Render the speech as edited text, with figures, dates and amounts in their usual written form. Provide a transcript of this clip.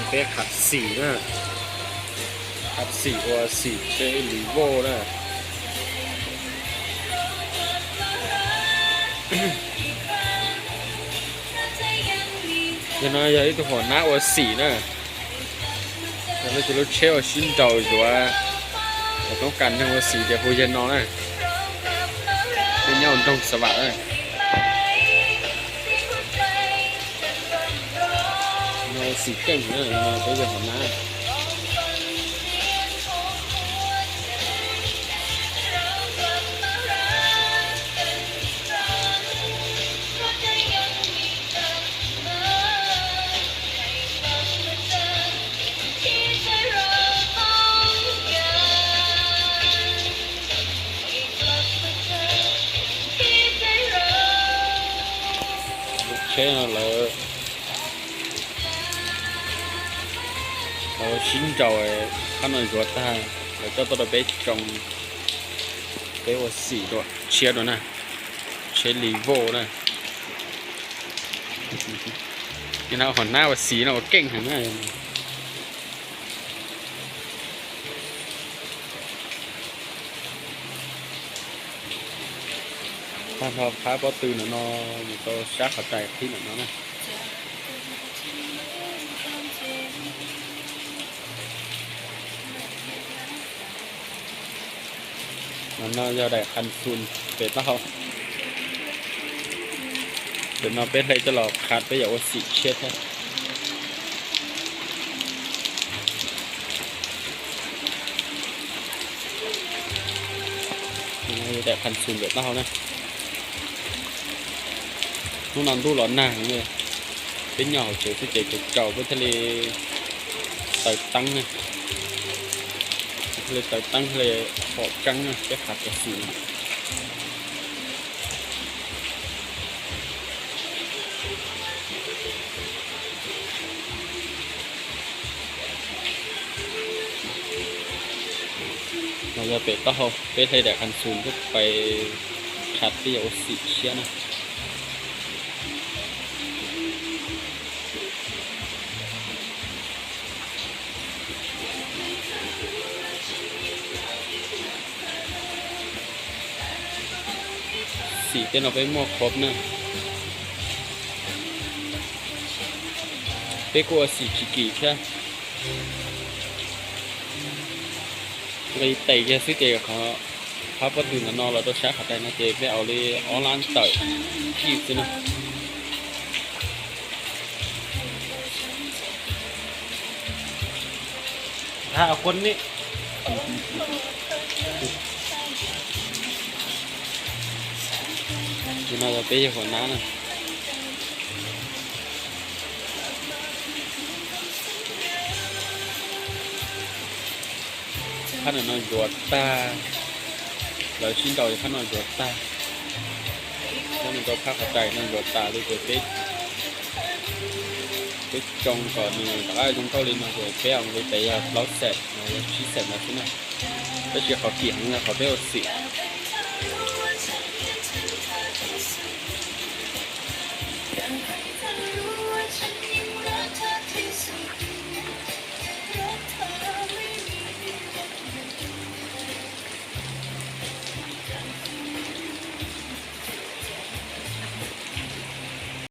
เป๊ะขัดสีนะขัดสีว่าสีเป๊ะลีโวนะยังไงยังอีกตัวหน้าว่าสีนะแล้วเราจะรู้เชี่ยวชิ้นเดาอยู่ว่าเราต้องการทั้งว่าสีเดี๋ยวพูดยันน้องนะเป็นเงาตรงสว่างนะเราสีเก่งนะเราไปเรื่องของหน้าthế là xin chào khán giả của ta để cho tôi biết trong cái ô xỉ rồi chia rồi nè chia lì vô này cái nào còn nào xỉ nào kinh hẳn nàyถ้าพอพาพอตื่นเนาะมันก็ชักเข้าใจที่นั่นเนาะมันน่าจะได้คันซุนเป็ดเนาะเดี๋ยวเราเป็ดเลยจะหลอกขาดไปอย่างว่าสีเช็ดฮะมันได้คันซุนเป็ดเนาะนะlúc nào thu lợn nàng như bên nhỏ chỉ cái chạy cầu với thề tàu tăng này thề tàu tăng thề bỏ trắng này cái hạt cái xìเราจะเป็ดก็เขาเป็ดให้แดกคันซูนก็ไปขัดที่เอาสีเชี่ยนะสีเต้นเอาไปหมอกครบนะเป๊กกลัวสีจิกิใช่เลยเตะแค่ซื้อเตะกับเขาพับประตูนั่นนอนเราต้องใช้ขัดได้นะเจ๊ไปเอาเลยออนไลน์เตะที่ซื้อนะถ้าคนนี้chúng ta bây giờ còn ná này khăn là nó ruột ta lời xin đầu thì khăn nó ruột ta cho nên tôi khác ở đây nó ruột ta đi về cái trong còn đã trong câu lên nó rồi béo với cái lót sẹt nó chi sẹt là thế này cái chuyện họ kiện là họ béo xịn